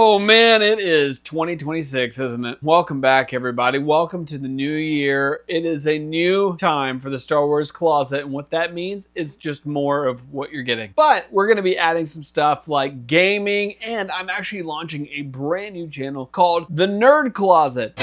Oh man, it is 2026, isn't it? Welcome back, everybody. Welcome to the new year. It is a new time for the Star Wars closet, and what that means is just more of what you're getting. But we're going to be adding some stuff like gaming, and I'm actually launching a brand new channel called The Nerd Closet.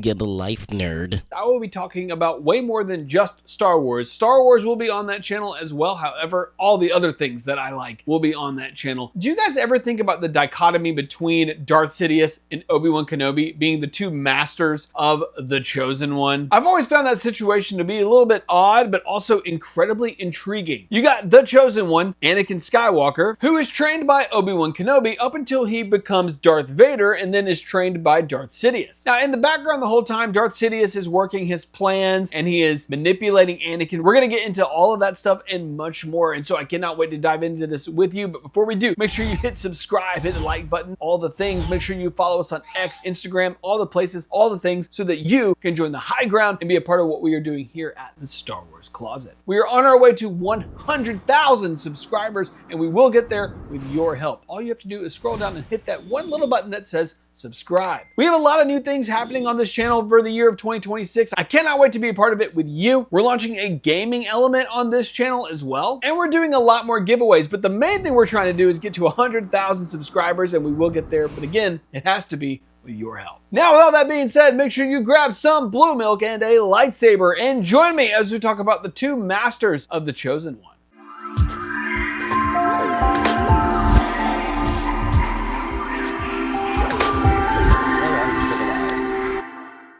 Get a life, nerd. I will be talking about way more than just Star Wars. Star Wars will be on that channel as well. However, all the other things that I like will be on that channel. Do you guys ever think about the dichotomy between Darth Sidious and Obi-Wan Kenobi being the two masters of the Chosen One? I've always found that situation to be a little bit odd, but also incredibly intriguing. You got the Chosen One, Anakin Skywalker, who is trained by Obi-Wan Kenobi up until he becomes Darth Vader and then is trained by Darth Sidious. Now, in the background, the whole time, Darth Sidious is working his plans and he is manipulating Anakin. We're going to get into all of that stuff and much more. And so I cannot wait to dive into this with you. But before we do, make sure you hit subscribe, hit the like button, all the things. Make sure you follow us on X, Instagram, all the places, all the things, so that you can join the high ground and be a part of what we are doing here at the Star Wars Closet. We are on our way to 100,000 subscribers, and we will get there with your help. All you have to do is scroll down and hit that one little button that says subscribe. We have a lot of new things happening on this channel for the year of 2026. I cannot wait to be a part of it with you. We're launching a gaming element on this channel as well, and we're doing a lot more giveaways, but the main thing we're trying to do is get to 100,000 subscribers, and we will get there, but again, it has to be with your help. Now, with all that being said, make sure you grab some blue milk and a lightsaber and join me as we talk about the two masters of the Chosen One.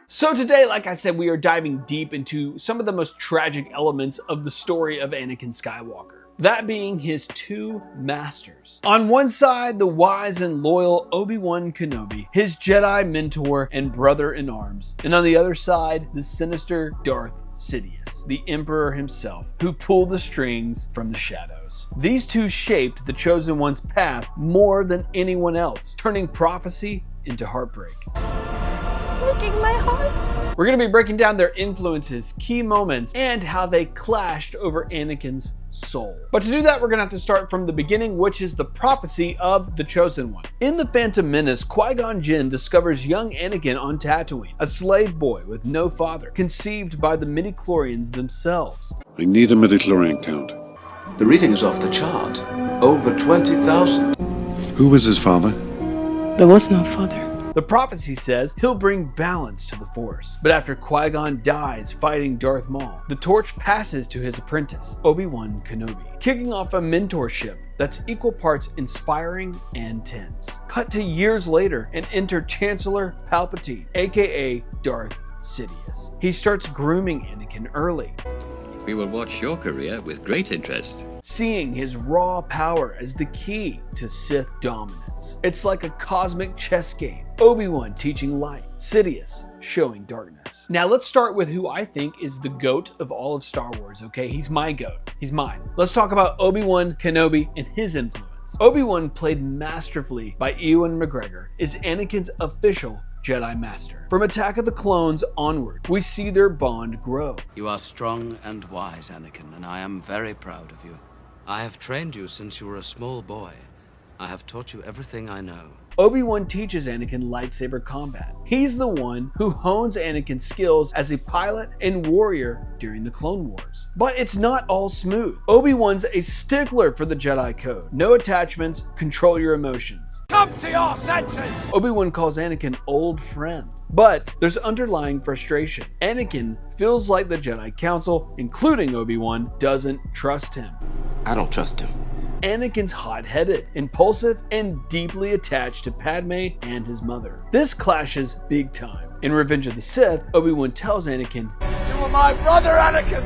So today, like I said, we are diving deep into some of the most tragic elements of the story of Anakin Skywalker. That being his two masters. On one side, the wise and loyal Obi-Wan Kenobi, his Jedi mentor and brother-in-arms. And on the other side, the sinister Darth Sidious, the Emperor himself, who pulled the strings from the shadows. These two shaped the Chosen One's path more than anyone else, turning prophecy into heartbreak. Breaking my heart. We're going to be breaking down their influences, key moments, and how they clashed over Anakin's soul. But to do that, we're going to have to start from the beginning, which is the prophecy of the Chosen One. In The Phantom Menace, Qui-Gon Jinn discovers young Anakin on Tatooine, a slave boy with no father, conceived by the midichlorians themselves. I need a midichlorian count. The reading is off the chart. Over 20,000. Who was his father? There was no father. The prophecy says he'll bring balance to the Force. But after Qui-Gon dies fighting Darth Maul, the torch passes to his apprentice, Obi-Wan Kenobi, kicking off a mentorship that's equal parts inspiring and tense. Cut to years later and enter Chancellor Palpatine, aka Darth Sidious. He starts grooming Anakin early. We will watch your career with great interest. Seeing his raw power as the key to Sith dominance. It's like a cosmic chess game. Obi-Wan teaching light, Sidious showing darkness. Now let's start with who I think is the GOAT of all of Star Wars, okay? He's my GOAT. He's mine. Let's talk about Obi-Wan Kenobi and his influence. Obi-Wan, played masterfully by Ewan McGregor, is Anakin's official Jedi Master. From Attack of the Clones onward, we see their bond grow. You are strong and wise, Anakin, and I am very proud of you. I have trained you since you were a small boy. I have taught you everything I know. Obi-Wan teaches Anakin lightsaber combat. He's the one who hones Anakin's skills as a pilot and warrior during the Clone Wars. But it's not all smooth. Obi-Wan's a stickler for the Jedi Code. No attachments, control your emotions. Come to your senses! Obi-Wan calls Anakin old friend. But there's underlying frustration. Anakin feels like the Jedi Council, including Obi-Wan, doesn't trust him. I don't trust him. Anakin's hot-headed, impulsive, and deeply attached to Padme and his mother. This clashes big time. In Revenge of the Sith, Obi-Wan tells Anakin, You were my brother, Anakin!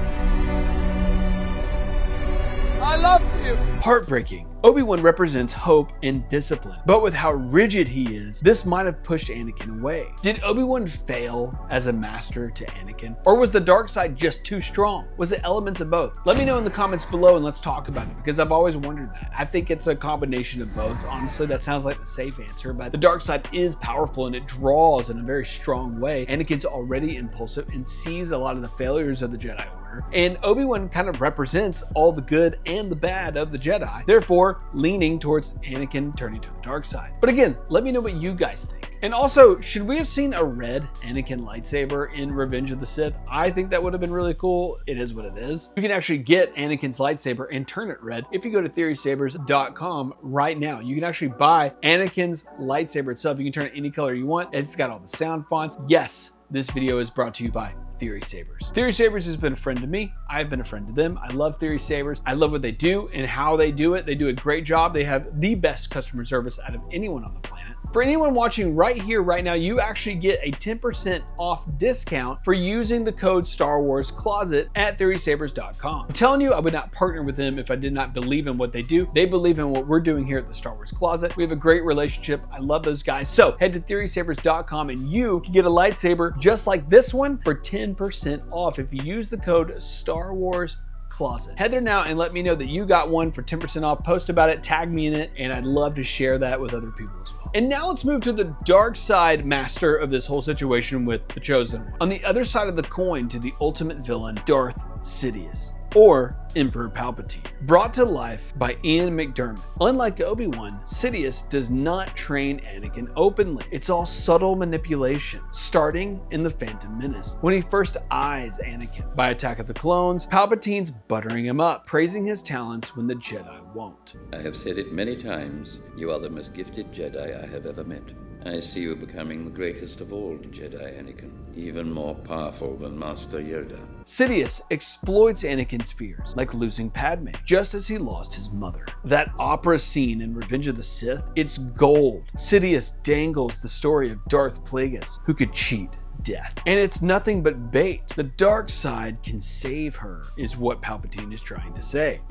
I loved you! Heartbreaking. Obi-Wan represents hope and discipline, but with how rigid he is, this might have pushed Anakin away. Did Obi-Wan fail as a master to Anakin? Or was the dark side just too strong? Was it elements of both? Let me know in the comments below and let's talk about it, because I've always wondered that. I think it's a combination of both. Honestly, that sounds like the safe answer, but the dark side is powerful and it draws in a very strong way. Anakin's already impulsive and sees a lot of the failures of the Jedi Order. Skywalker, and Obi-Wan kind of represents all the good and the bad of the Jedi, therefore leaning towards Anakin turning to the dark side. But again, let me know what you guys think. And also, should we have seen a red Anakin lightsaber in Revenge of the Sith? I think that would have been really cool. It is what it is. You can actually get Anakin's lightsaber and turn it red if you go to theorysabers.com right now. You can actually buy Anakin's lightsaber itself. You can turn it any color you want. It's got all the sound fonts. Yes, this video is brought to you by Theory Sabers. Theory Sabers has been a friend to me. I've been a friend to them. I love Theory Sabers. I love what they do and how they do it. They do a great job. They have the best customer service out of anyone on the planet. For anyone watching right here, right now, you actually get a 10% off discount for using the code Star Wars Closet at theorysabers.com. I'm telling you, I would not partner with them if I did not believe in what they do. They believe in what we're doing here at the Star Wars Closet. We have a great relationship. I love those guys. So head to theorysabers.com and you can get a lightsaber just like this one for 10% off if you use the code Star Wars Closet. Head there now and let me know that you got one for 10% off. Post about it, tag me in it, and I'd love to share that with other people as well. And now let's move to the dark side master of this whole situation with the Chosen One. On the other side of the coin to the ultimate villain, Darth Sidious, or Emperor Palpatine, brought to life by Ian McDiarmid. Unlike Obi-Wan, Sidious does not train Anakin openly. It's all subtle manipulation, starting in The Phantom Menace, when he first eyes Anakin. By Attack of the Clones, Palpatine's buttering him up, praising his talents when the Jedi won't. I have said it many times, you are the most gifted Jedi I have ever met. I see you becoming the greatest of all Jedi, Anakin, even more powerful than Master Yoda. Sidious exploits Anakin's fears, like losing Padme, just as he lost his mother. That opera scene in Revenge of the Sith, it's gold. Sidious dangles the story of Darth Plagueis, who could cheat death. And it's nothing but bait. The dark side can save her, is what Palpatine is trying to say.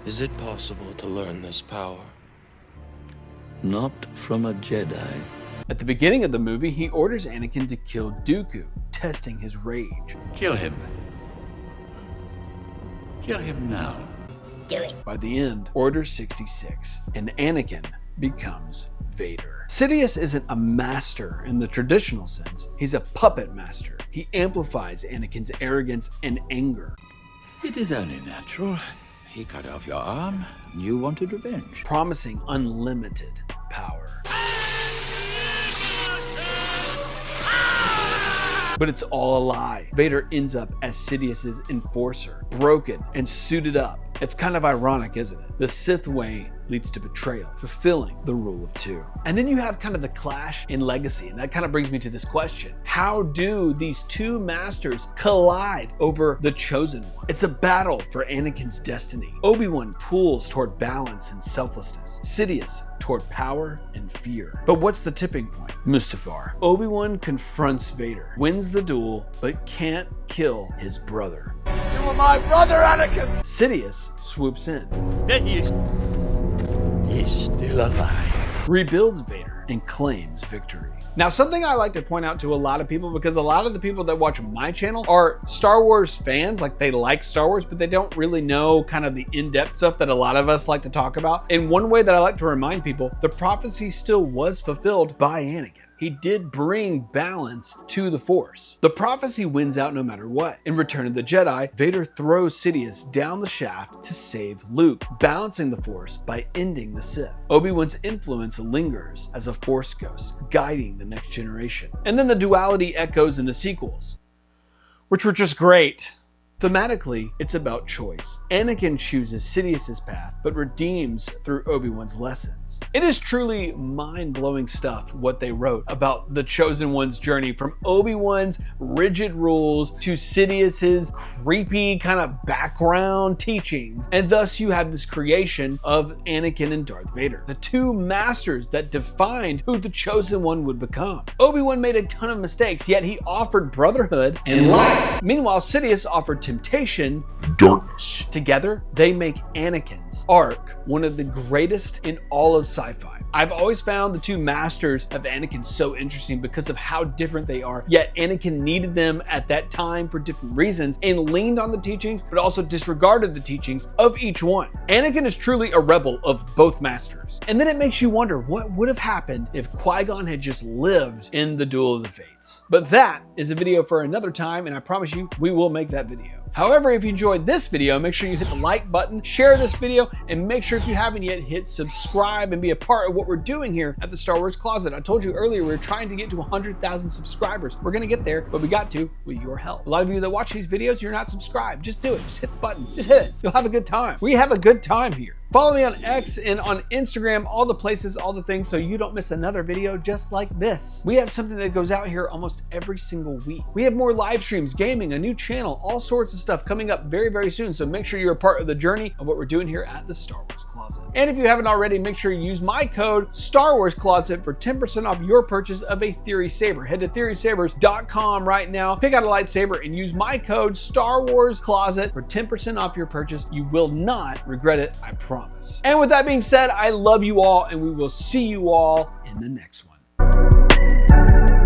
Is it possible to learn this power? Not from a Jedi. At the beginning of the movie, he orders Anakin to kill Dooku, testing his rage. Kill him. Kill him now. Do it. By the end, Order 66, and Anakin becomes Vader. Sidious isn't a master in the traditional sense. He's a puppet master. He amplifies Anakin's arrogance and anger, It is only natural. He cut off your arm, and you wanted revenge. promising unlimited power. But it's all a lie. Vader ends up as Sidious's enforcer, broken and suited up. It's kind of ironic, isn't it? The Sith way leads to betrayal, fulfilling the rule of two. And then you have kind of the clash in legacy, and that kind of brings me to this question. How do these two masters collide over the Chosen One? It's a battle for Anakin's destiny. Obi-Wan pulls toward balance and selflessness. Sidious toward power and fear. But what's the tipping point? Mustafar. Obi-Wan confronts Vader, wins the duel, but can't kill his brother. You were my brother, Anakin! Sidious swoops in, He's still alive. rebuilds Vader, and claims victory. Now, something I like to point out to a lot of people, because a lot of the people that watch my channel are Star Wars fans, like they like Star Wars, but they don't really know kind of the in-depth stuff that a lot of us like to talk about. And one way that I like to remind people, the prophecy still was fulfilled by Anakin. He did bring balance to the Force. The prophecy wins out no matter what. In Return of the Jedi, Vader throws Sidious down the shaft to save Luke, balancing the Force by ending the Sith. Obi-Wan's influence lingers as a Force ghost, guiding the next generation. And then the duality echoes in the sequels, which were just great. Thematically, it's about choice. Anakin chooses Sidious's path, but redeems through Obi-Wan's lessons. It is truly mind-blowing stuff what they wrote about the Chosen One's journey, from Obi-Wan's rigid rules to Sidious's creepy kind of background teachings. And thus you have this creation of Anakin and Darth Vader, the two masters that defined who the Chosen One would become. Obi-Wan made a ton of mistakes, yet he offered brotherhood and light. Meanwhile, Sidious offered temptation, Darkness. Together, they make Anakin's arc one of the greatest in all of sci-fi. I've always found the two masters of Anakin so interesting because of how different they are, yet Anakin needed them at that time for different reasons and leaned on the teachings, but also disregarded the teachings of each one. Anakin is truly a rebel of both masters. And then it makes you wonder what would have happened if Qui-Gon had just lived in the Duel of the Fates. But that is a video for another time, and I promise you, we will make that video. However, if you enjoyed this video, make sure you hit the like button, share this video, and make sure if you haven't yet, hit subscribe and be a part of what we're doing here at the Star Wars Closet. I told you earlier, we're trying to get to 100,000 subscribers. We're gonna get there, but we got to with your help. A lot of you that watch these videos, you're not subscribed. Just do it, just hit the button, just hit it. You'll have a good time. We have a good time here. Follow me on X and on Instagram, all the places, all the things, so you don't miss another video just like this. We have something that goes out here almost every single week. We have more live streams, gaming, a new channel, all sorts of stuff coming up very, very soon. So make sure you're a part of the journey of what we're doing here at the Star Wars Closet. And if you haven't already, make sure you use my code Star Wars Closet for 10% off your purchase of a Theory Saber. Head to theorysabers.com right now, pick out a lightsaber, and use my code Star Wars Closet for 10% off your purchase. You will not regret it, I promise. And with that being said, I love you all, and we will see you all in the next one.